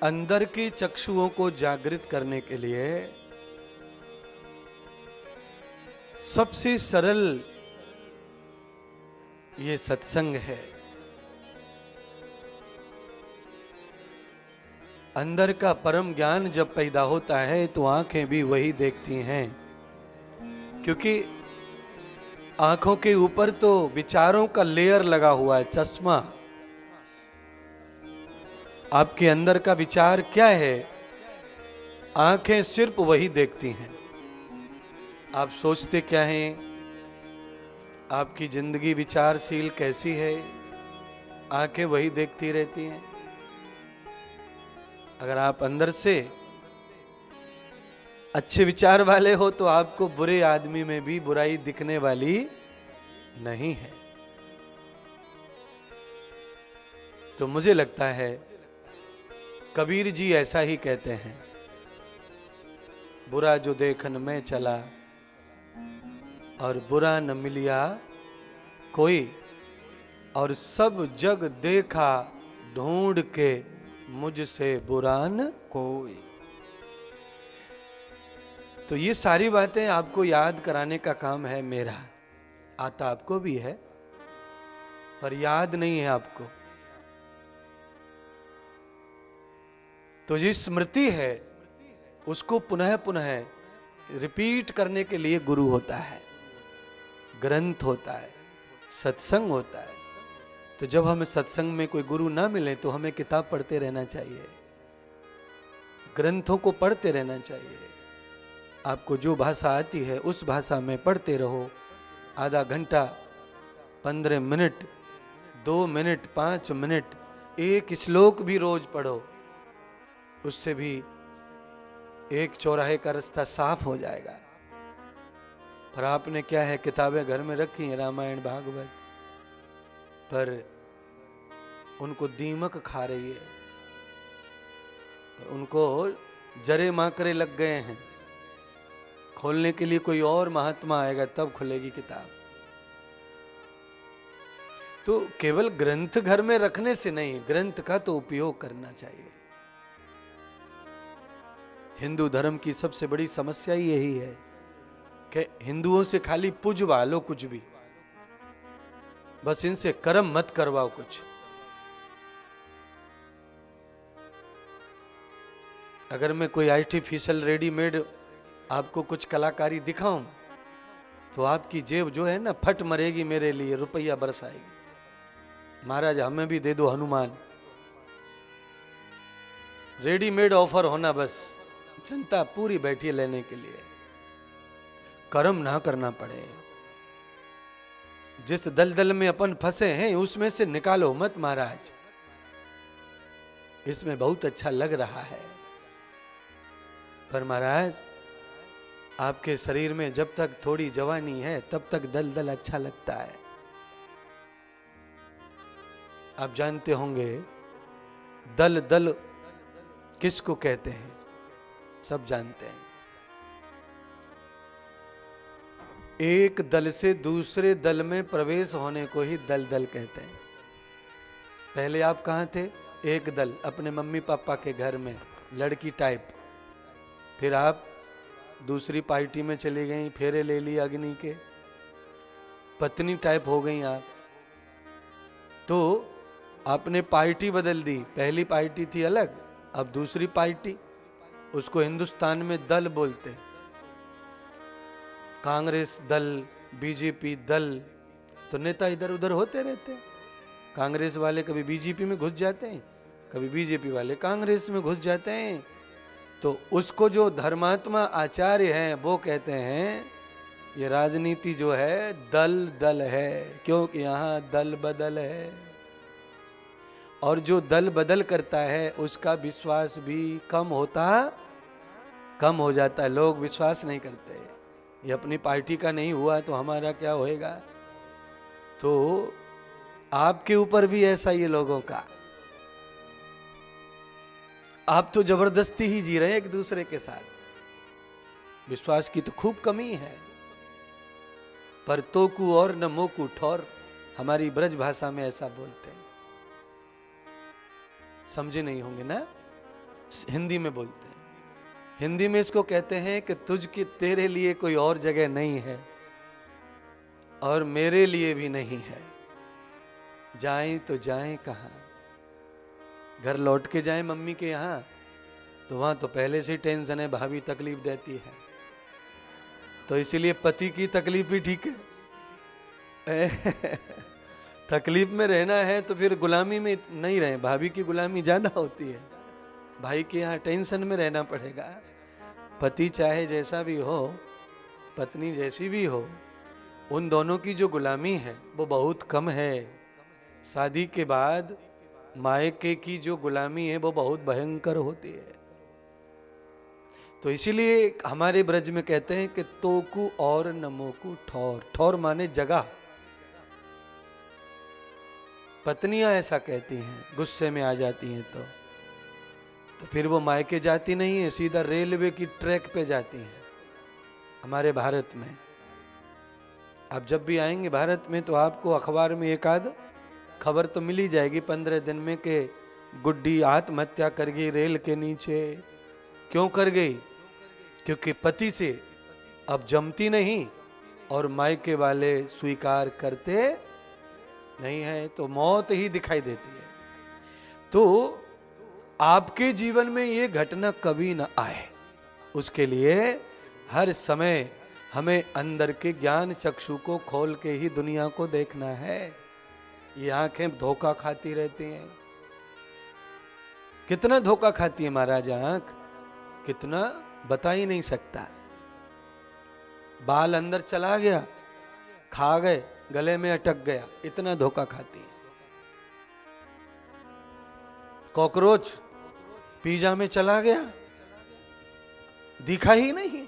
अंदर की चक्षुओं को जागृत करने के लिए सबसे सरल ये सत्संग है। अंदर का परम ज्ञान जब पैदा होता है तो आंखें भी वही देखती हैं, क्योंकि आंखों के ऊपर तो विचारों का लेयर लगा हुआ है, चश्मा। आपके अंदर का विचार क्या है, आंखें सिर्फ वही देखती हैं। आप सोचते क्या हैं, आपकी जिंदगी विचारशील कैसी है, आंखें वही देखती रहती हैं। अगर आप अंदर से अच्छे विचार वाले हो तो आपको बुरे आदमी में भी बुराई दिखने वाली नहीं है। तो मुझे लगता है कबीर जी ऐसा ही कहते हैं, बुरा जो देखन में चला और बुरा न मिलिया कोई, और सब जग देखा ढूंढ के मुझसे बुरा न कोई। तो ये सारी बातें आपको याद कराने का काम है मेरा। आता आपको भी है पर याद नहीं है आपको। तो ये स्मृति है, उसको पुनः पुनः रिपीट करने के लिए गुरु होता है, ग्रंथ होता है, सत्संग होता है। तो जब हमें सत्संग में कोई गुरु ना मिले तो हमें किताब पढ़ते रहना चाहिए, ग्रंथों को पढ़ते रहना चाहिए। आपको जो भाषा आती है उस भाषा में पढ़ते रहो। आधा घंटा, 15 मिनट, 2 मिनट, 5 मिनट, एक श्लोक भी रोज पढ़ो, उससे भी एक चौराहे का रास्ता साफ हो जाएगा। पर आपने क्या है, किताबें घर में रखी हैं, रामायण भागवत, पर उनको दीमक खा रही है, उनको जरे माकरे लग गए हैं। खोलने के लिए कोई और महात्मा आएगा तब खुलेगी किताब। तो केवल ग्रंथ घर में रखने से नहीं, ग्रंथ का तो उपयोग करना चाहिए। हिंदू धर्म की सबसे बड़ी समस्या यही है कि हिंदुओं से खाली पुजवा लो कुछ भी, बस इनसे कर्म मत करवाओ कुछ। अगर मैं कोई आर्टिफिशियल रेडीमेड आपको कुछ कलाकारी दिखाऊं तो आपकी जेब जो है ना फट मरेगी, मेरे लिए रुपया बरसाएगी। महाराज हमें भी दे दो हनुमान, रेडीमेड ऑफर होना, बस जनता पूरी बैठी है लेने के लिए। कर्म ना करना पड़े। जिस दलदल में अपन फंसे हैं उसमें से निकालो मत महाराज, इसमें बहुत अच्छा लग रहा है पर महाराज आपके शरीर में जब तक थोड़ी जवानी है तब तक दलदल अच्छा लगता है। आप जानते होंगे दल दल किसको कहते हैं, सब जानते हैं। एक दल से दूसरे दल में प्रवेश होने को ही दल दल कहते हैं। पहले आप कहाँ थे, एक दल अपने मम्मी पापा के घर में लड़की टाइप, फिर आप दूसरी पार्टी में चली गई, फेरे ले ली अग्नि के, पत्नी टाइप हो गई आप। तो आपने पार्टी बदल दी, पहली पार्टी थी अलग, अब दूसरी पार्टी, उसको हिंदुस्तान में दल बोलते। कांग्रेस दल, बीजेपी दल, तो नेता इधर उधर होते रहते। कांग्रेस वाले कभी बीजेपी में घुस जाते हैं, कभी बीजेपी वाले कांग्रेस में घुस जाते हैं। तो उसको जो धर्मात्मा आचार्य हैं वो कहते हैं ये राजनीति जो है दल दल है, क्योंकि यहाँ दल बदल है। और जो दल बदल करता है उसका विश्वास भी कम हो जाता है। लोग विश्वास नहीं करते, ये अपनी पार्टी का नहीं हुआ तो हमारा क्या होएगा। तो आपके ऊपर भी ऐसा ही लोगों का, आप तो जबरदस्ती ही जी रहे हैं एक दूसरे के साथ। विश्वास की तो खूब कमी है। पर तोकू और न मोकू ठौर, हमारी ब्रज भाषा में ऐसा बोलते हैं, समझे नहीं होंगे ना। हिंदी में बोलते हैं। हिंदी में इसको कहते हैं कि तुझके तेरे लिए कोई और जगह नहीं है और मेरे लिए भी नहीं है, जाएं तो जाएं कहाँ। घर लौट के जाएं मम्मी के यहाँ तो वहां तो पहले से टेंशन है, भाभी तकलीफ देती है, तो इसीलिए पति की तकलीफ भी ठीक है। तकलीफ में रहना है तो फिर गुलामी में नहीं रहे, भाभी की गुलामी ज्यादा होती है, भाई के यहाँ टेंशन में रहना पड़ेगा। पति चाहे जैसा भी हो, पत्नी जैसी भी हो, उन दोनों की जो गुलामी है वो बहुत कम है। शादी के बाद मायके की जो गुलामी है वो बहुत भयंकर होती है। तो इसीलिए हमारे ब्रज में कहते हैं कि तोकू और नमोकू ठौर। ठौर माने जगह। पत्नियां ऐसा कहती हैं, गुस्से में आ जाती हैं तो फिर वो मायके जाती नहीं है, सीधा रेलवे की ट्रैक पे जाती हैं। हमारे भारत में आप जब भी आएंगे भारत में तो आपको अखबार में एक आध खबर तो मिल ही जाएगी 15 दिन में कि गुड्डी आत्महत्या कर गई रेल के नीचे। क्यों कर गई? क्योंकि पति से अब जमती नहीं और मायके वाले स्वीकार करते नहीं है, तो मौत ही दिखाई देती है। तो आपके जीवन में ये घटना कभी ना आए, उसके लिए हर समय हमें अंदर के ज्ञान चक्षु को खोल के ही दुनिया को देखना है। ये आंखें धोखा खाती रहती हैं। कितना धोखा खाती है महाराज आंख, कितना बता ही नहीं सकता। बाल अंदर चला गया, खा गए, गले में अटक गया, इतना धोखा खाती है। कॉकरोच पिज्जा में चला गया, दिखा ही नहीं,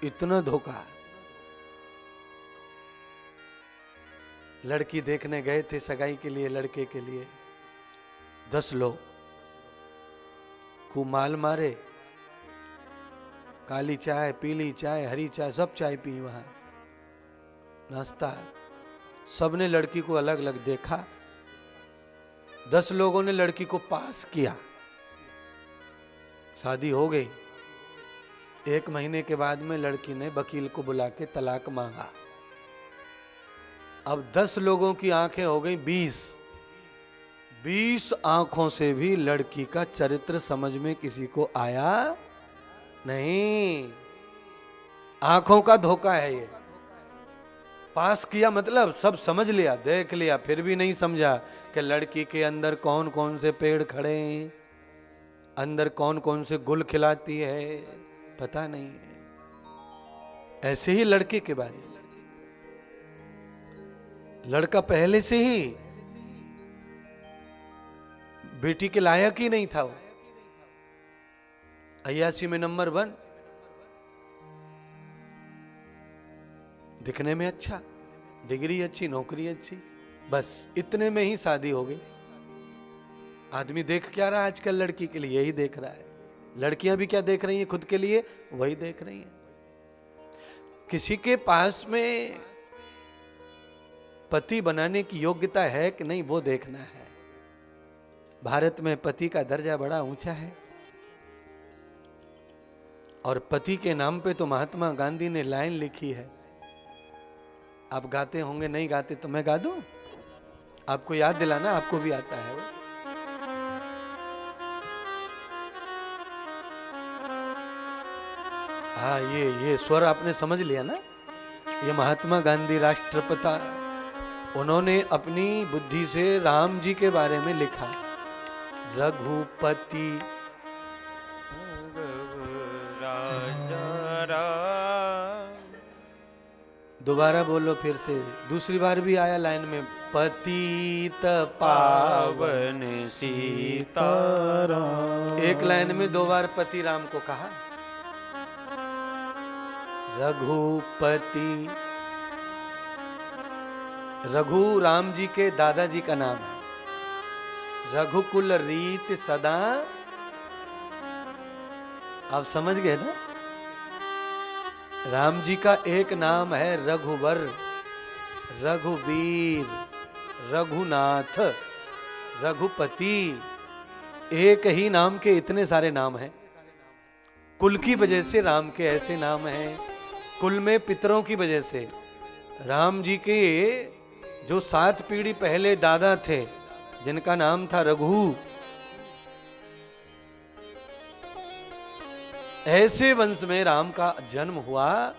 इतना धोखा। लड़की देखने गए थे सगाई के लिए, लड़के के लिए 10 लोग खूब माल मारे, काली चाय, पीली चाय, हरी चाय, सब चाय पी वहां, नाश्ता। सबने लड़की को अलग अलग देखा। 10 लोगों ने लड़की को पास किया, शादी हो गई। 1 महीने के बाद में लड़की ने वकील को बुला के तलाक मांगा। अब 10 लोगों की आंखें हो गई 20 आंखों से भी लड़की का चरित्र समझ में किसी को आया नहीं। आंखों का धोखा है ये। पास किया मतलब सब समझ लिया, देख लिया, फिर भी नहीं समझा कि लड़की के अंदर कौन कौन से पेड़ खड़े हैं, अंदर कौन कौन से गुल खिलाती है, पता नहीं। ऐसे ही लड़के के बारे में लड़का पहले से ही बेटी के लायक ही नहीं था। वो 81 में नंबर 1, दिखने में अच्छा, डिग्री अच्छी, नौकरी अच्छी, बस इतने में ही शादी हो गई। आदमी देख क्या रहा आजकल लड़की के लिए? यही देख रहा है। लड़कियां भी क्या देख रही हैं खुद के लिए? वही देख रही हैं। किसी के पास में पति बनाने की योग्यता है कि नहीं, वो देखना है। भारत में पति का दर्जा बड़ा ऊंचा है और पति के नाम पे तो महात्मा गांधी ने लाइन लिखी है। आप गाते होंगे, नहीं गाते तो मैं गा दूं, आपको याद दिलाना, आपको भी आता है वो। हाँ, ये स्वर आपने समझ लिया ना। ये महात्मा गांधी राष्ट्रपिता, उन्होंने अपनी बुद्धि से राम जी के बारे में लिखा, रघुपति राजा राम। दोबारा बोलो फिर से, दूसरी बार भी आया लाइन में, पतित पावन सीताराम। एक लाइन में 2 बार पति राम को कहा। रघुपति, रघु राम जी के दादाजी का नाम है। रघुकुल रीत सदा, आप समझ गए ना। राम जी का एक नाम है रघुवर, रघुवीर, रघुनाथ, रघुपति। एक ही नाम के इतने सारे नाम हैं। कुल की वजह से राम के ऐसे नाम हैं, कुल में पितरों की वजह से। राम जी के जो 7 पीढ़ी पहले दादा थे, जिनका नाम था रघु, ऐसे वंश में राम का जन्म हुआ,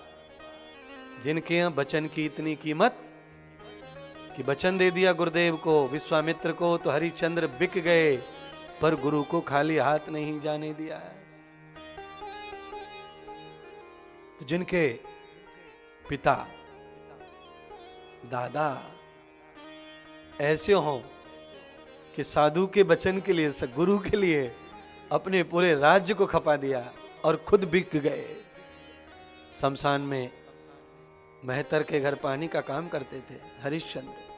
जिनके यहां वचन की इतनी कीमत कि वचन दे दिया गुरुदेव को, विश्वामित्र को, तो हरिश्चंद्र बिक गए, पर गुरु को खाली हाथ नहीं जाने दिया। तो जिनके पिता दादा ऐसे हों कि साधु के वचन के लिए, गुरु के लिए अपने पूरे राज्य को खपा दिया और खुद बिक गए। शमशान में मेहतर के घर पानी का काम करते थे हरिश्चंद्र,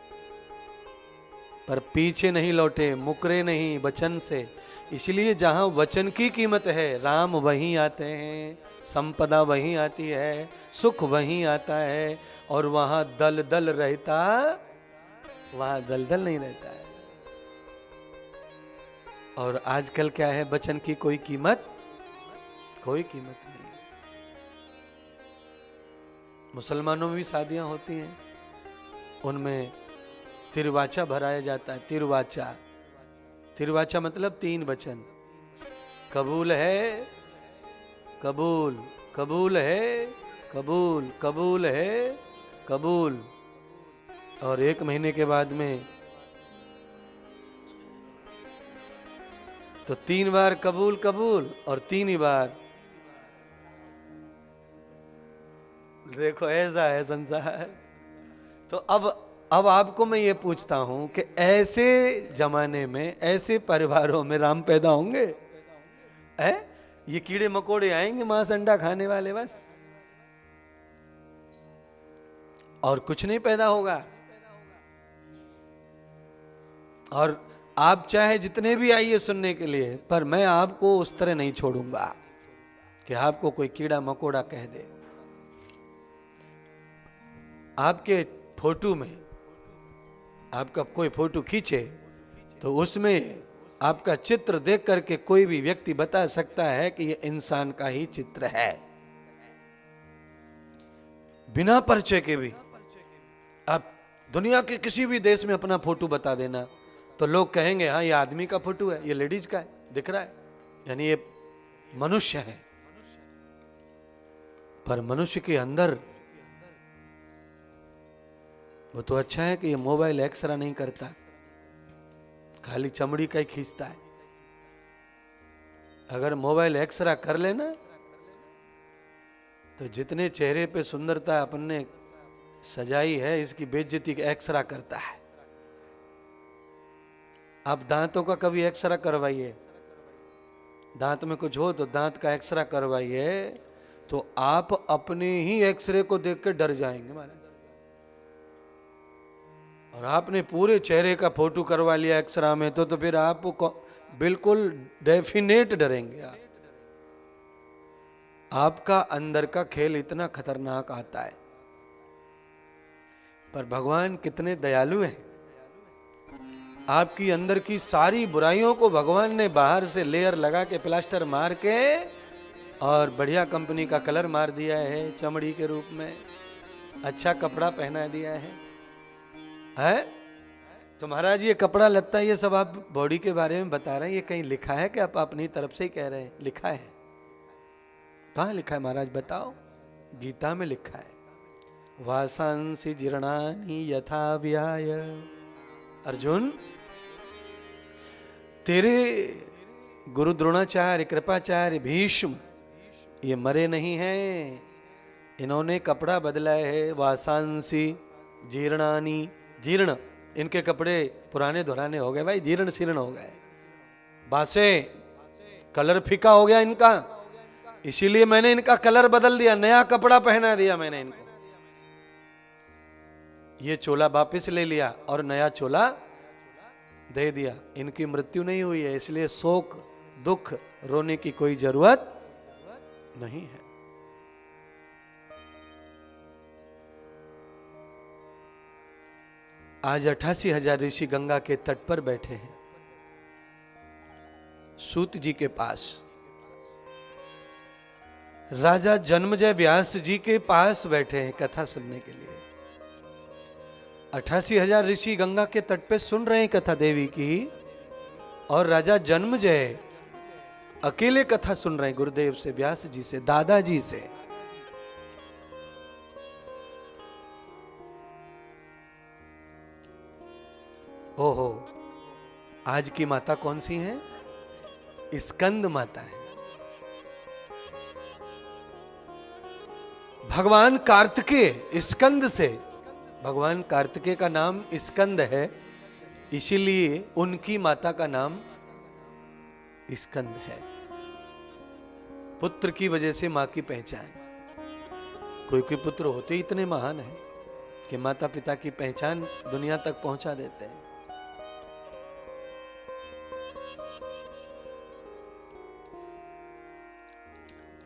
पर पीछे नहीं लौटे, मुकरे नहीं वचन से। इसलिए जहां वचन की कीमत है, राम वहीं आते हैं, संपदा वहीं आती है, सुख वहीं आता है, और वहां दल दल रहता, वहां दल दल नहीं रहता है। और आजकल क्या है, वचन की कोई कीमत, कोई कीमत नहीं। मुसलमानों में भी शादियां होती हैं, उनमें तिरवाचा भराया जाता है। तिरवाचा, तिरवाचा मतलब 3 वचन, कबूल है, कबूल, कबूल है, कबूल, कबूल है, कबूल। और 1 महीने के बाद में तो 3 बार कबूल कबूल, और 3 ही बार। देखो ऐसा है संसार। तो अब आपको मैं ये पूछता हूं कि ऐसे जमाने में, ऐसे परिवारों में राम पैदा होंगे? ये कीड़े मकोड़े आएंगे मांस अंडा खाने वाले बस, और कुछ नहीं पैदा होगा। और आप चाहे जितने भी आइए सुनने के लिए, पर मैं आपको उस तरह नहीं छोड़ूंगा कि आपको कोई कीड़ा मकोड़ा कह दे। आपके फोटो में, आपका कोई फोटो खींचे तो उसमें आपका चित्र देख करके कोई भी व्यक्ति बता सकता है कि यह इंसान का ही चित्र है, बिना परिचय के भी। आप दुनिया के किसी भी देश में अपना फोटो बता देना तो लोग कहेंगे हाँ ये आदमी का फोटो है, ये लेडीज का है, दिख रहा है, यानी ये मनुष्य है। पर मनुष्य के अंदर वो तो अच्छा है कि ये मोबाइल एक्सरा नहीं करता, खाली चमड़ी का ही खींचता है। अगर मोबाइल एक्सरा कर लेना तो जितने चेहरे पे सुंदरता अपन ने सजाई है, इसकी बेइज्जती एक्सरा करता है। आप दांतों का कभी एक्सरा करवाइए, दांत में कुछ हो तो दांत का एक्सरा करवाइए, तो आप अपने ही एक्सरे को देख के डर जाएंगे महाराज। और आपने पूरे चेहरे का फोटो करवा लिया एक्सरा में, तो फिर आप बिल्कुल डेफिनेट डरेंगे। आपका अंदर का खेल इतना खतरनाक आता है। पर भगवान कितने दयालु हैं, आपकी अंदर की सारी बुराइयों को भगवान ने बाहर से लेयर लगा के, प्लास्टर मार के, और बढ़िया कंपनी का कलर मार दिया है, चमड़ी के रूप में अच्छा कपड़ा पहना दिया है। तो महाराज ये कपड़ा लत्ता ये सब आप बॉडी के बारे में बता रहे हैं, ये कहीं लिखा है कि आप अपनी तरफ से ही कह रहे हैं? लिखा है? कहाँ लिखा है महाराज बताओ? गीता में लिखा है, वासांसि जीर्णानि यथा व्याय। अर्जुन, तेरे गुरु द्रोणाचार्य, कृपाचार्य, भीष्म ये मरे नहीं हैं, इन्होंने कपड़ा बदला है। वासांसि जीर्णानि, जीर्ण, इनके कपड़े पुराने धुराने हो गए भाई, जीर्ण शीर्ण हो गए, बासे, कलर फीका हो गया इनका, इसीलिए मैंने इनका कलर बदल दिया, नया कपड़ा पहना दिया मैंने इनको। ये चोला वापिस ले लिया और नया चोला दे दिया। इनकी मृत्यु नहीं हुई है, इसलिए शोक दुख रोने की कोई जरूरत नहीं है। आज 88,000 ऋषि गंगा के तट पर बैठे हैं। सूत जी के पास, राजा जन्मजय व्यास जी के पास बैठे हैं कथा सुनने के लिए। 88,000 ऋषि गंगा के तट पे सुन रहे हैं कथा देवी की, और राजा जन्मजय अकेले कथा सुन रहे हैं गुरुदेव से, व्यास जी से, दादाजी से। ओहो, आज की माता कौन सी है? स्कंद माता है। भगवान कार्तिकेय, स्कंद से, भगवान कार्तिकेय का नाम स्कंद है, इसीलिए उनकी माता का नाम स्कंद है। पुत्र की वजह से मां की पहचान। कोई कोई पुत्र होते ही इतने महान हैं कि माता पिता की पहचान दुनिया तक पहुंचा देते हैं।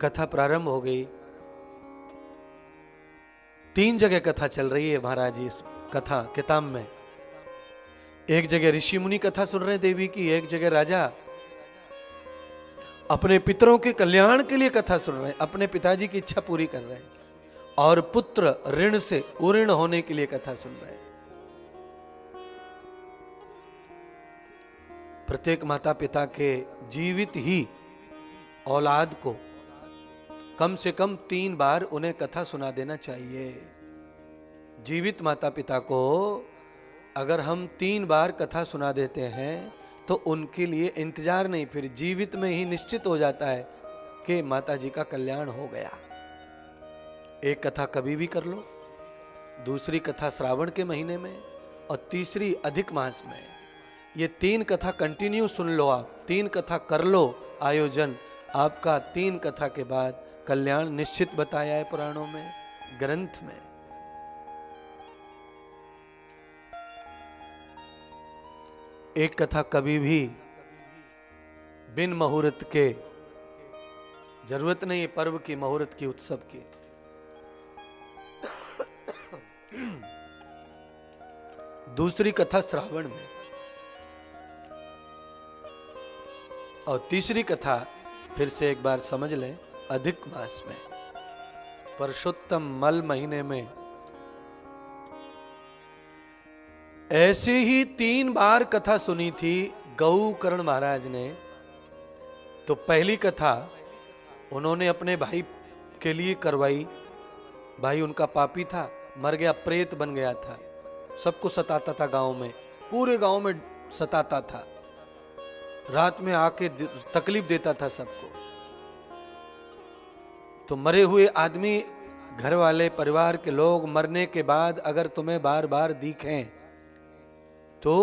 कथा प्रारंभ हो गई। 3 जगह कथा चल रही है महाराज इस कथा किताब में। एक जगह ऋषि मुनि कथा सुन रहे हैं देवी की, एक जगह राजा अपने पितरों के कल्याण के लिए कथा सुन रहे हैं, अपने पिताजी की इच्छा पूरी कर रहे हैं, और पुत्र ऋण से उऋण होने के लिए कथा सुन रहे हैं। प्रत्येक माता पिता के जीवित ही औलाद को कम से कम 3 बार उन्हें कथा सुना देना चाहिए। जीवित माता पिता को अगर हम 3 बार कथा सुना देते हैं तो उनके लिए इंतजार नहीं, फिर जीवित में ही निश्चित हो जाता है कि माता जी का कल्याण हो गया। एक कथा कभी भी कर लो, दूसरी कथा श्रावण के महीने में, और तीसरी अधिक मास में। ये 3 कथा कंटिन्यू सुन लो आप, 3 कथा कर लो आयोजन, आपका 3 कथा के बाद कल्याण निश्चित बताया है पुराणों में, ग्रंथ में। एक कथा कभी भी बिन मुहूर्त के, जरूरत नहीं है पर्व की, मुहूर्त की, उत्सव की। दूसरी कथा श्रावण में, और तीसरी कथा फिर से एक बार समझ लें अधिक मास में, पुरुषोत्तम मल महीने में। ऐसे ही 3 बार कथा सुनी थी गौकर्ण महाराज ने। तो पहली कथा उन्होंने अपने भाई के लिए करवाई। भाई उनका पापी था, मर गया, प्रेत बन गया था, सबको सताता था गांव में, पूरे गांव में सताता था, रात में आके तकलीफ देता था सबको। तो मरे हुए आदमी, घर वाले, परिवार के लोग मरने के बाद अगर तुम्हें बार बार दिखें तो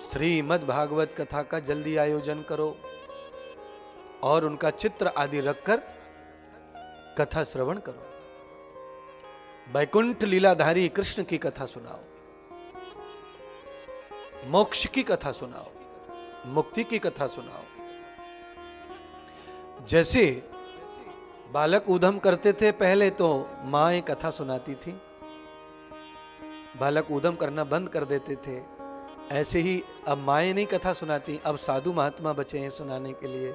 श्रीमद् भागवत कथा का जल्दी आयोजन करो और उनका चित्र आदि रखकर कथा श्रवण करो। वैकुंठ लीलाधारी कृष्ण की कथा सुनाओ, मोक्ष की कथा सुनाओ, मुक्ति की कथा सुनाओ। जैसे बालक ऊधम करते थे पहले तो माएं कथा सुनाती थी, बालक ऊधम करना बंद कर देते थे। ऐसे ही अब माएं नहीं कथा सुनाती, अब साधु महात्मा बचे हैं सुनाने के लिए।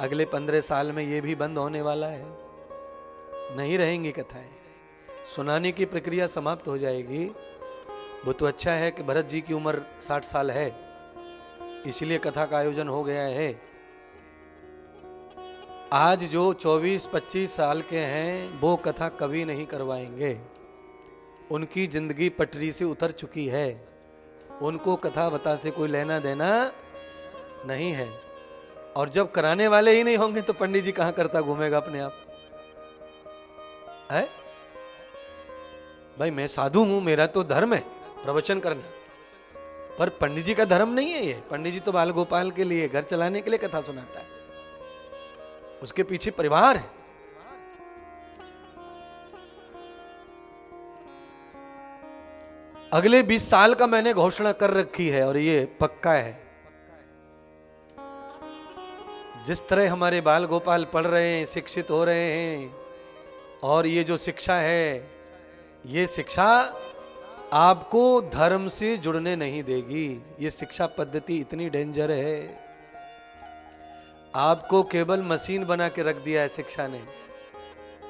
अगले 15 साल में ये भी बंद होने वाला है, नहीं रहेंगी कथाएं, सुनाने की प्रक्रिया समाप्त हो जाएगी। वो तो अच्छा है कि भरत जी की उम्र 60 साल है, इसलिए कथा का आयोजन हो गया है। आज जो 24-25 साल के हैं वो कथा कभी नहीं करवाएंगे, उनकी जिंदगी पटरी से उतर चुकी है, उनको कथा बता से कोई लेना देना नहीं है। और जब कराने वाले ही नहीं होंगे तो पंडित जी कहां करता घूमेगा अपने आप है? भाई मैं साधु हूं, मेरा तो धर्म है प्रवचन करना, पर पंडित जी का धर्म नहीं है ये। पंडित जी तो बाल गोपाल के लिए, घर चलाने के लिए कथा सुनाता है, उसके पीछे परिवार है। अगले 20 साल का मैंने घोषणा कर रखी है और ये पक्का है। जिस तरह हमारे बाल गोपाल पढ़ रहे हैं, शिक्षित हो रहे हैं, और ये जो शिक्षा है, ये शिक्षा आपको धर्म से जुड़ने नहीं देगी। ये शिक्षा पद्धति इतनी डेंजर है। आपको केवल मशीन बना के रख दिया है शिक्षा ने,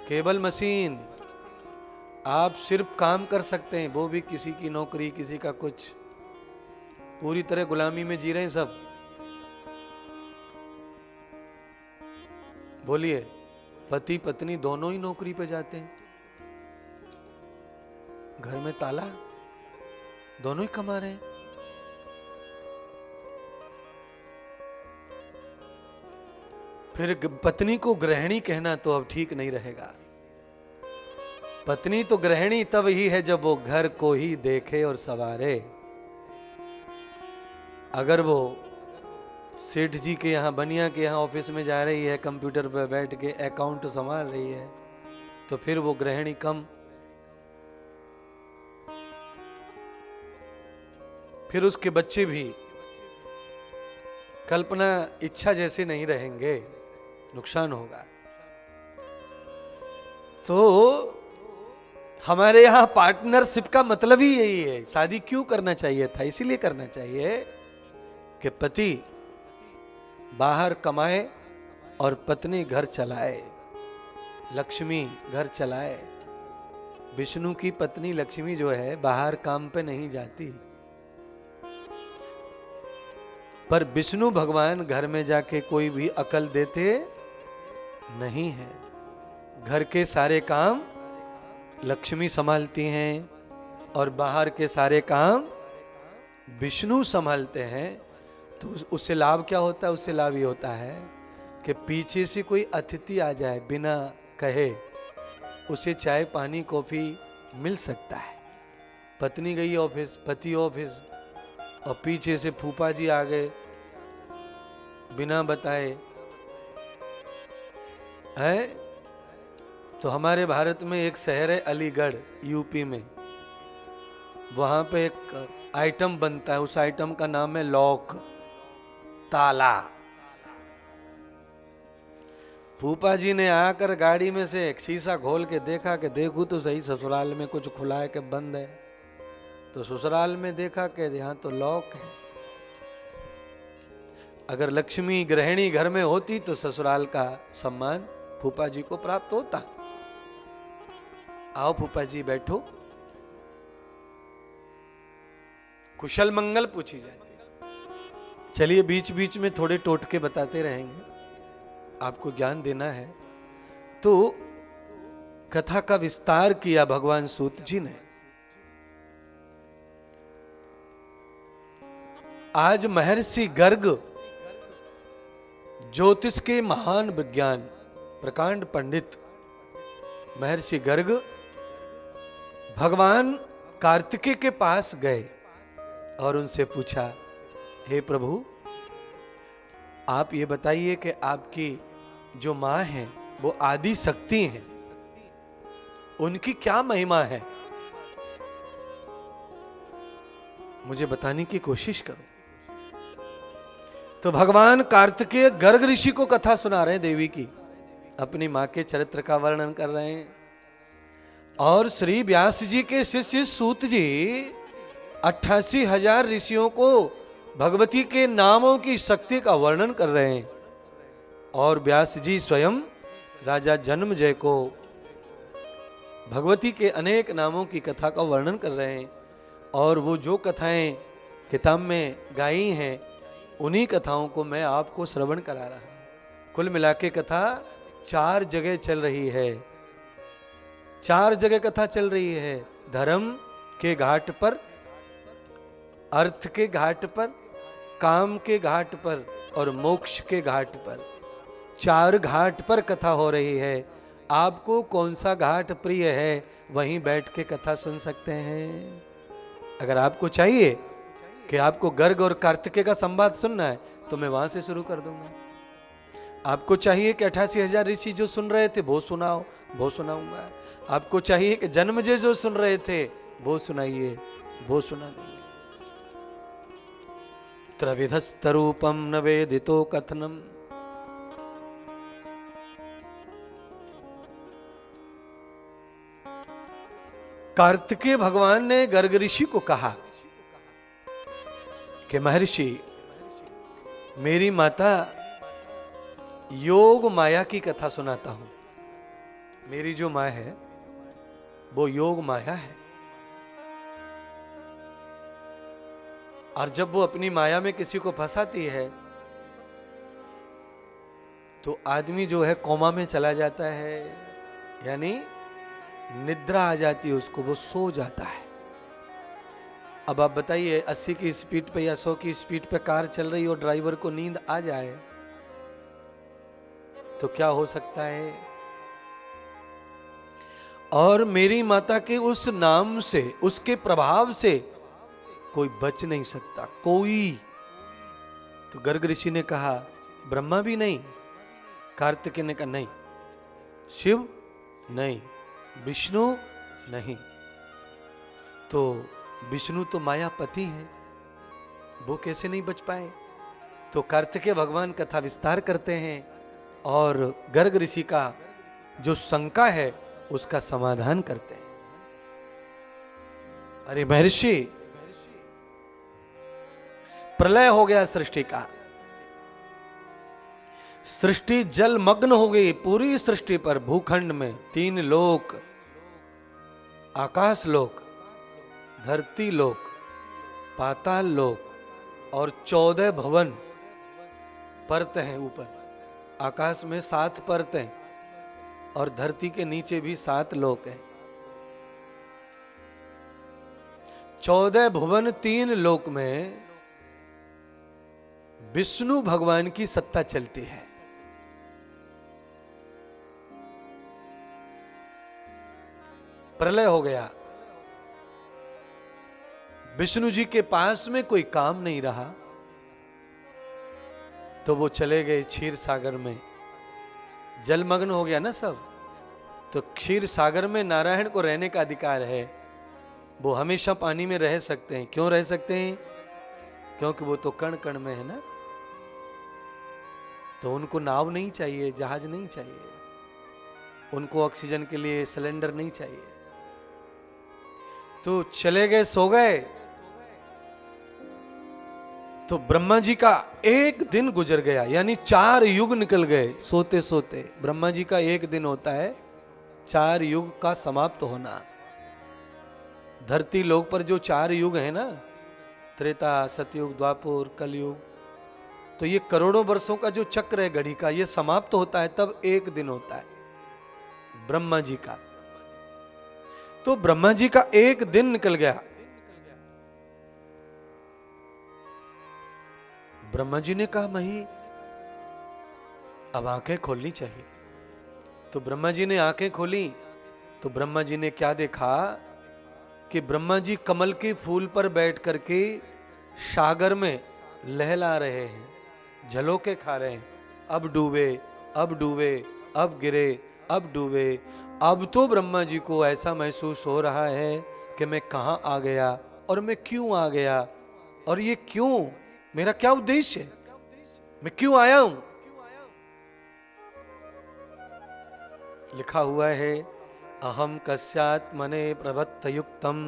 केवल मशीन। आप सिर्फ काम कर सकते हैं, वो भी किसी की नौकरी, किसी का कुछ। पूरी तरह गुलामी में जी रहे हैं सब। बोलिए, पति पत्नी दोनों ही नौकरी पे जाते हैं, घर में ताला, दोनों ही कमा रहे हैं। फिर पत्नी को गृहिणी कहना तो अब ठीक नहीं रहेगा। पत्नी तो गृहिणी तब ही है जब वो घर को ही देखे और संवारे। अगर वो सेठ जी के यहाँ, बनिया के यहाँ ऑफिस में जा रही है, कंप्यूटर पर बैठ के अकाउंट संभाल रही है, तो फिर वो गृहिणी कम। फिर उसके बच्चे भी कल्पना इच्छा जैसे नहीं रहेंगे, नुकसान होगा। तो हमारे यहां पार्टनरशिप का मतलब ही यही है। शादी क्यों करना चाहिए था? इसीलिए करना चाहिए कि पति बाहर कमाए और पत्नी घर चलाए, लक्ष्मी घर चलाए। विष्णु की पत्नी लक्ष्मी जो है बाहर काम पे नहीं जाती, पर विष्णु भगवान घर में जाके कोई भी अकल देते नहीं है। घर के सारे काम लक्ष्मी संभालती हैं और बाहर के सारे काम विष्णु संभालते हैं। तो उससे लाभ क्या होता है? उससे लाभ ये होता है कि पीछे से कोई अतिथि आ जाए बिना कहे, उसे चाय पानी कॉफी मिल सकता है। पत्नी गई ऑफिस, पति ऑफिस, और पीछे से फूफा जी आ गए बिना बताए, है। तो हमारे भारत में एक शहर है अलीगढ़, यूपी में, वहां पे एक आइटम बनता है, उस आइटम का नाम है लॉक, ताला। फूफा जी ने आकर गाड़ी में से एक शीशा खोल के देखा कि देखूं तो सही ससुराल में कुछ खुला है कि बंद है। तो ससुराल में देखा कि यहां तो लॉक है। अगर लक्ष्मी गृहिणी घर में होती तो ससुराल का सम्मान फूफा जी को प्राप्त होता। आओ फूफा जी बैठो, कुशल मंगल पूछी जाती। चलिए बीच बीच में थोड़े टोटके बताते रहेंगे, आपको ज्ञान देना है। तो कथा का विस्तार किया भगवान सूत जी ने। आज महर्षि गर्ग, ज्योतिष के महान विज्ञान प्रकांड पंडित महर्षि गर्ग भगवान कार्तिकेय के पास गए और उनसे पूछा, हे प्रभु, आप ये बताइए कि आपकी जो मां है वो आदि शक्ति हैं, उनकी क्या महिमा है? मुझे बताने की कोशिश करो। तो भगवान कार्तिकेय गर्ग ऋषि को कथा सुना रहे हैं देवी की, अपनी मां के चरित्र का वर्णन कर रहे हैं। और श्री व्यास जी के शिष्य सूत जी 88,000 ऋषियों को भगवती के नामों की शक्ति का वर्णन कर रहे हैं। और व्यास जी स्वयं राजा जन्मजय को भगवती के अनेक नामों की कथा का वर्णन कर रहे हैं। और वो जो कथाएं किताब में गाई हैं, उन्हीं कथाओं को मैं आपको श्रवण करा रहा हूं। कुल मिला के कथा 4 जगह चल रही है, 4 जगह कथा चल रही है। धर्म के घाट पर, अर्थ के घाट पर, काम के घाट पर और मोक्ष के घाट पर। 4 घाट पर कथा हो रही है। आपको कौन सा घाट प्रिय है, वहीं बैठ के कथा सुन सकते हैं। अगर आपको चाहिए कि आपको गर्ग और कार्तिकेय का संवाद सुनना है तो मैं वहां से शुरू कर दूंगा। आपको चाहिए कि 88,000 ऋषि जो सुन रहे थे वो सुनाओ, वो सुनाऊंगा। आपको चाहिए कि जन्मजय जो सुन रहे थे वो सुनाइए, वो सुना देंगे। त्रविधस्तरूपम न वेदितो कथनम। कार्तिकेय भगवान ने गर्ग ऋषि को कहा कि महर्षि, मेरी माता योग माया की कथा सुनाता हूं। मेरी जो माँ है वो योग माया है, और जब वो अपनी माया में किसी को फंसाती है तो आदमी जो है कोमा में चला जाता है, यानी निद्रा आ जाती है उसको, वो सो जाता है। अब आप बताइए 80 की स्पीड पे या 100 की स्पीड पे कार चल रही और ड्राइवर को नींद आ जाए तो क्या हो सकता है। और मेरी माता के उस नाम से, उसके प्रभाव से कोई बच नहीं सकता, कोई। तो गर्ग ऋषि ने कहा ब्रह्मा भी नहीं, कार्तिकेय ने कहा नहीं, शिव नहीं, विष्णु नहीं। तो विष्णु तो मायापति है, वो कैसे नहीं बच पाए। तो कार्तिकेय भगवान कथा विस्तार करते हैं और गर्ग ऋषि का जो शंका है उसका समाधान करते हैं। अरे महर्षि, प्रलय हो गया सृष्टि का, सृष्टि जलमग्न हो गई। पूरी सृष्टि पर, भूखंड में 3 लोक, आकाश लोक, धरती लोक, पाताल लोक और 14 भवन परत हैं ऊपर। आकाश में 7 परतें और धरती के नीचे भी 7 लोक हैं। 14 भुवन 3 लोक में विष्णु भगवान की सत्ता चलती है। प्रलय हो गया, विष्णु जी के पास में कोई काम नहीं रहा, तो वो चले गए क्षीर सागर में। जलमग्न हो गया ना सब, तो क्षीर सागर में नारायण को रहने का अधिकार है। वो हमेशा पानी में रह सकते हैं। क्यों रह सकते हैं? क्योंकि वो तो कण कण में है ना, तो उनको नाव नहीं चाहिए, जहाज नहीं चाहिए, उनको ऑक्सीजन के लिए सिलेंडर नहीं चाहिए। तो चले गए, सो गए। तो ब्रह्मा जी का एक दिन गुजर गया, यानी 4 युग निकल गए सोते सोते। ब्रह्मा जी का एक दिन होता है 4 युग का समाप्त होना। धरती लोक पर जो 4 युग है ना, त्रेता, सतयुग, द्वापर, कलयुग, तो ये करोड़ों वर्षों का जो चक्र है घड़ी का, ये समाप्त होता है तब एक दिन होता है ब्रह्मा जी का। तो ब्रह्मा जी का एक दिन निकल गया। ब्रह्मा जी ने कहा मही, अब आंखें खोलनी चाहिए। तो ब्रह्मा जी ने आंखें खोली तो ब्रह्मा जी ने क्या देखा कि ब्रह्मा जी कमल के फूल पर बैठ करके सागर में लहला रहे हैं, झलोके खा रहे हैं। अब डूबे, अब डूबे, अब गिरे, अब डूबे। अब तो ब्रह्मा जी को ऐसा महसूस हो रहा है कि मैं कहां आ गया और मैं क्यों आ गया, और ये क्यों, मेरा क्या उद्देश्य है, मैं क्यों आया हूं। लिखा हुआ है अहम कस्यात्मने प्रवत्तयुक्तम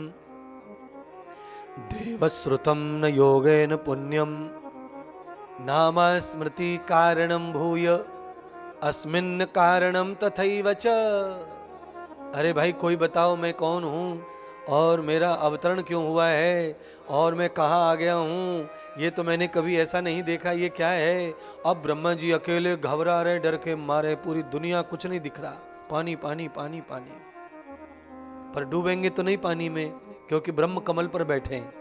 देवश्रुतम न योगेन पुण्यम नाम स्मृति कारणम भूय अस्मिन् कारणम तथैव च। अरे भाई कोई बताओ मैं कौन हूं और मेरा अवतरण क्यों हुआ है और मैं कहां आ गया हूं। ये तो मैंने कभी ऐसा नहीं देखा, ये क्या है। अब ब्रह्मा जी अकेले घबरा रहे, डर के मारे, पूरी दुनिया कुछ नहीं दिख रहा, पानी पानी पानी पानी। पर डूबेंगे तो नहीं पानी में, क्योंकि ब्रह्म कमल पर बैठे हैं।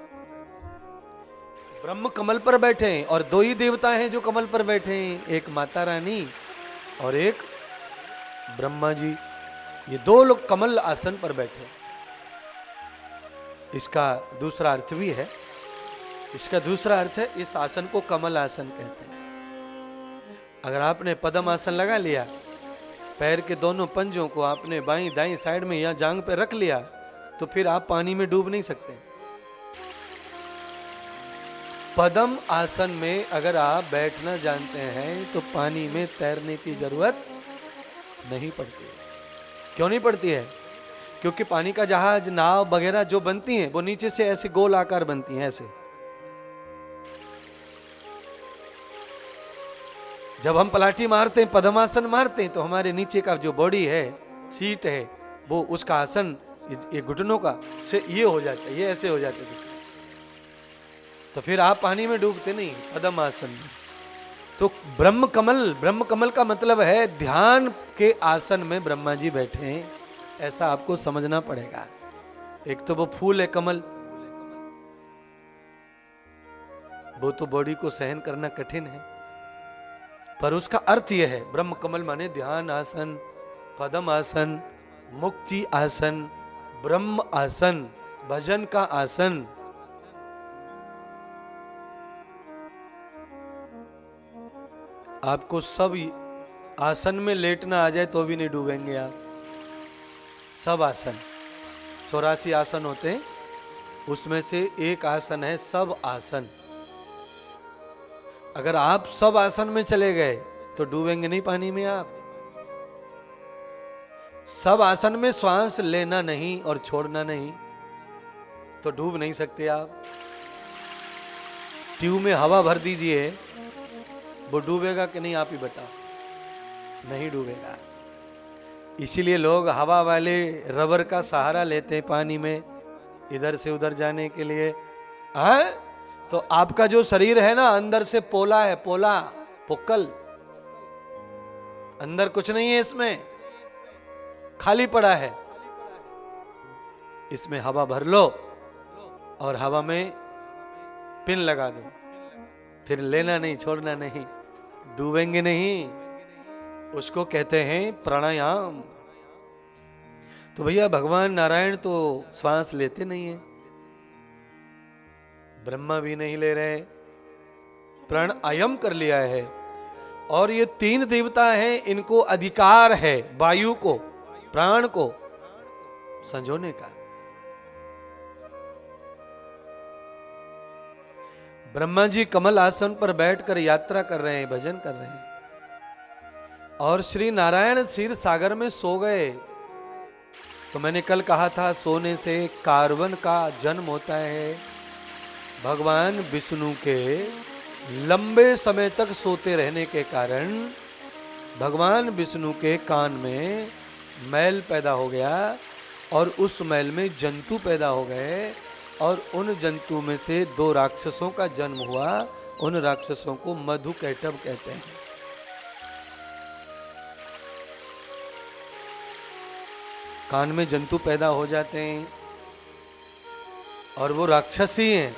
ब्रह्म कमल पर बैठे हैं और 2 ही देवता हैं जो कमल पर बैठे हैं, एक माता रानी और एक ब्रह्मा जी। ये 2 लोग कमल आसन पर बैठे। इसका दूसरा अर्थ भी है। इसका दूसरा अर्थ है, इस आसन को कमल आसन कहते हैं। अगर आपने पद्म आसन लगा लिया, पैर के दोनों पंजों को आपने बाईं दाईं साइड में या जांग पे रख लिया, तो फिर आप पानी में डूब नहीं सकते। पद्म आसन में अगर आप बैठना जानते हैं तो पानी में तैरने की जरूरत नहीं पड़ती है। क्यों नहीं पड़ती है? क्योंकि पानी का जहाज, नाव वगैरह जो बनती हैं वो नीचे से ऐसे गोल आकार बनती हैं, ऐसे। जब हम पलाटी मारते हैं, पद्मासन मारते हैं, तो हमारे नीचे का जो बॉडी है, सीट है, वो उसका आसन ये घुटनों का से ये हो जाता है, ये ऐसे हो जाते हैं। तो फिर आप पानी में डूबते नहीं, पद्मासन में। तो ब्रह्म कमल का मतलब है ध्यान के आसन में ब्रह्मा जी बैठे हैं, ऐसा आपको समझना पड़ेगा। एक तो वो फूल है कमल, वो तो बॉडी को सहन करना कठिन है, पर उसका अर्थ यह है, ब्रह्म कमल माने ध्यान आसन, पद्म आसन, मुक्ति आसन, ब्रह्म आसन, भजन का आसन। आपको सब आसन में लेटना आ जाए तो भी नहीं डूबेंगे आप। सब आसन 84 आसन होते हैं, उसमें से एक आसन है सब आसन। अगर आप सब आसन में चले गए तो डूबेंगे नहीं पानी में आप। सब आसन में श्वास लेना नहीं और छोड़ना नहीं, तो डूब नहीं सकते आप। ट्यूब में हवा भर दीजिए, वो डूबेगा कि नहीं आप ही बताओ। नहीं डूबेगा। इसीलिए लोग हवा वाले रबर का सहारा लेते हैं पानी में इधर से उधर जाने के लिए। हाँ, तो आपका जो शरीर है ना, अंदर से पोला है, पोला पोकल, अंदर कुछ नहीं है, इसमें खाली पड़ा है। इसमें हवा भर लो और हवा में पिन लगा दो, फिर लेना नहीं, छोड़ना नहीं, डूबेंगे नहीं। उसको कहते हैं प्राणायाम। तो भैया भगवान नारायण तो श्वास लेते नहीं है, ब्रह्मा भी नहीं ले रहे, प्राणायाम कर लिया है। और ये 3 देवता हैं, इनको अधिकार है वायु को, प्राण को संजोने का। ब्रह्मा जी कमल आसन पर बैठकर यात्रा कर रहे हैं, भजन कर रहे हैं, और श्री नारायण क्षीर सागर में सो गए। तो मैंने कल कहा था, सोने से कार्बन का जन्म होता है। भगवान विष्णु के लंबे समय तक सोते रहने के कारण भगवान विष्णु के कान में मैल पैदा हो गया, और उस मैल में जंतु पैदा हो गए, और उन जंतु में से 2 राक्षसों का जन्म हुआ। उन राक्षसों को मधुकैटभ कहते हैं। कान में जंतु पैदा हो जाते हैं और वो राक्षस ही हैं।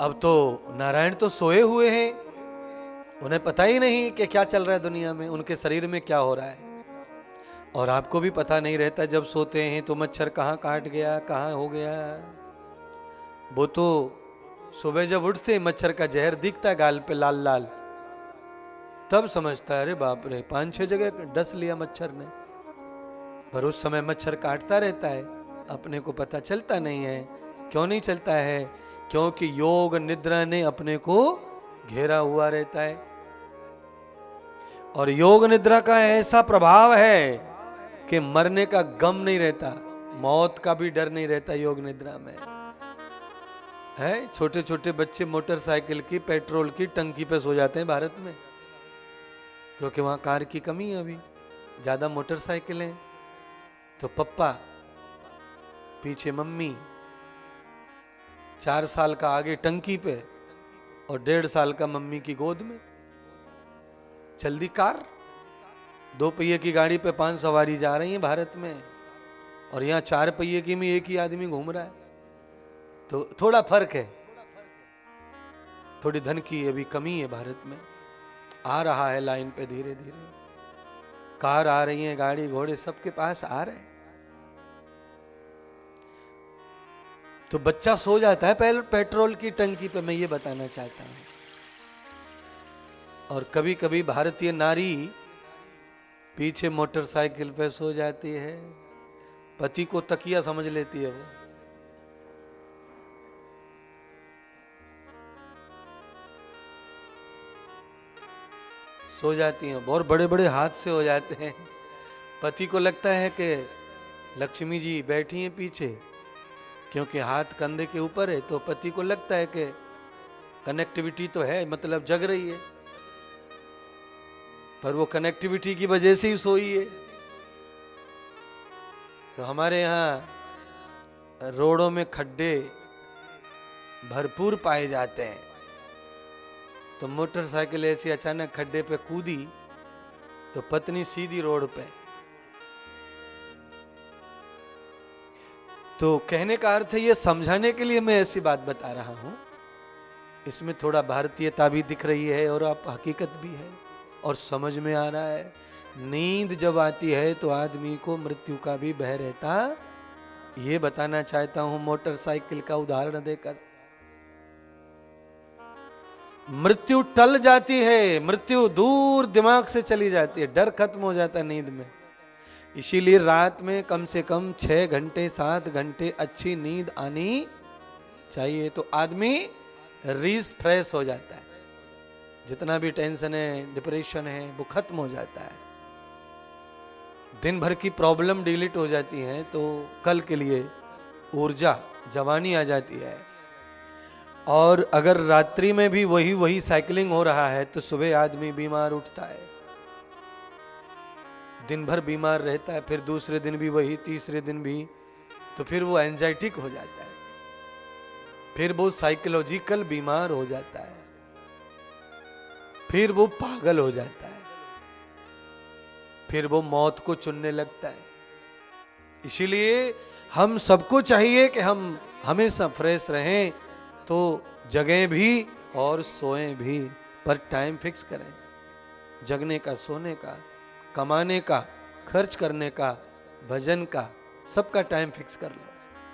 अब तो नारायण तो सोए हुए हैं, उन्हें पता ही नहीं कि क्या चल रहा है दुनिया में, उनके शरीर में क्या हो रहा है। और आपको भी पता नहीं रहता जब सोते हैं तो मच्छर कहाँ काट गया, कहाँ हो गया। वो तो सुबह जब उठते मच्छर का जहर दिखता है गाल पे लाल लाल, तब समझता है अरे बाप रे 5-6 जगह डस लिया मच्छर ने। पर उस समय मच्छर काटता रहता है, अपने को पता चलता नहीं है। क्यों नहीं चलता है? क्योंकि योग निद्रा ने अपने को घेरा हुआ रहता है। और योग निद्रा का ऐसा प्रभाव है कि मरने का गम नहीं रहता, मौत का भी डर नहीं रहता योग निद्रा में। है छोटे छोटे बच्चे मोटरसाइकिल की पेट्रोल की टंकी पे सो जाते हैं भारत में, क्योंकि वहां कार की कमी है, अभी ज्यादा मोटरसाइकिलें। तो पप्पा पीछे मम्मी, 4 साल का आगे टंकी पे और 1.5 साल का मम्मी की गोद में। चल दी कार, 2 पहिए की गाड़ी पे 5 सवारी जा रही है भारत में, और यहाँ 4 पहिए की में एक ही आदमी घूम रहा है। तो थोड़ा फर्क है, थोड़ी धन की अभी कमी है भारत में। आ रहा है लाइन पे धीरे धीरे, कार आ रही है, गाड़ी घोड़े सबके पास आ रहे हैं। तो बच्चा सो जाता है पहले पेट्रोल की टंकी पे, मैं ये बताना चाहता हूं। और कभी कभी भारतीय नारी पीछे मोटरसाइकिल पे सो जाती है, पति को तकिया समझ लेती है वो। सो जाती हैं, बहुत बड़े बड़े हादसे हो जाते हैं। पति को लगता है कि लक्ष्मी जी बैठी हैं पीछे, क्योंकि हाथ कंधे के ऊपर है, तो पति को लगता है कि कनेक्टिविटी तो है, मतलब जग रही है, पर वो कनेक्टिविटी की वजह से ही सोई है। तो हमारे यहाँ रोडों में खड्डे भरपूर पाए जाते हैं, तो मोटरसाइकिल ऐसी अचानक खड्डे पे कूदी तो पत्नी सीधी रोड पे। तो कहने का अर्थ है, ये समझाने के लिए मैं ऐसी बात बता रहा हूं। इसमें थोड़ा भारतीयता भी दिख रही है और आप हकीकत भी है और समझ में आ रहा है। नींद जब आती है तो आदमी को मृत्यु का भी भय रहता, ये बताना चाहता हूं मोटरसाइकिल का उदाहरण देकर। मृत्यु टल जाती है, मृत्यु दूर दिमाग से चली जाती है, डर खत्म हो जाता है नींद में। इसीलिए रात में कम से कम 6 घंटे 7 घंटे अच्छी नींद आनी चाहिए, तो आदमी रिफ्रेश हो जाता है। जितना भी टेंशन है, डिप्रेशन है, वो खत्म हो जाता है। दिन भर की प्रॉब्लम डिलीट हो जाती है, तो कल के लिए ऊर्जा, जवानी आ जाती है। और अगर रात्रि में भी वही साइकिलिंग हो रहा है तो सुबह आदमी बीमार उठता है, दिन भर बीमार रहता है, फिर दूसरे दिन भी वही, तीसरे दिन भी, तो फिर वो एंजाइटिक हो जाता है, फिर वो साइकोलॉजिकल बीमार हो जाता है, फिर वो पागल हो जाता है, फिर वो मौत को चुनने लगता है। इसीलिए हम सबको चाहिए कि हम हमेशा फ्रेश रहें, तो जगें भी और सोएं भी, पर टाइम फिक्स करें। जगने का, सोने का, कमाने का, खर्च करने का, भजन का, सबका टाइम फिक्स कर लो।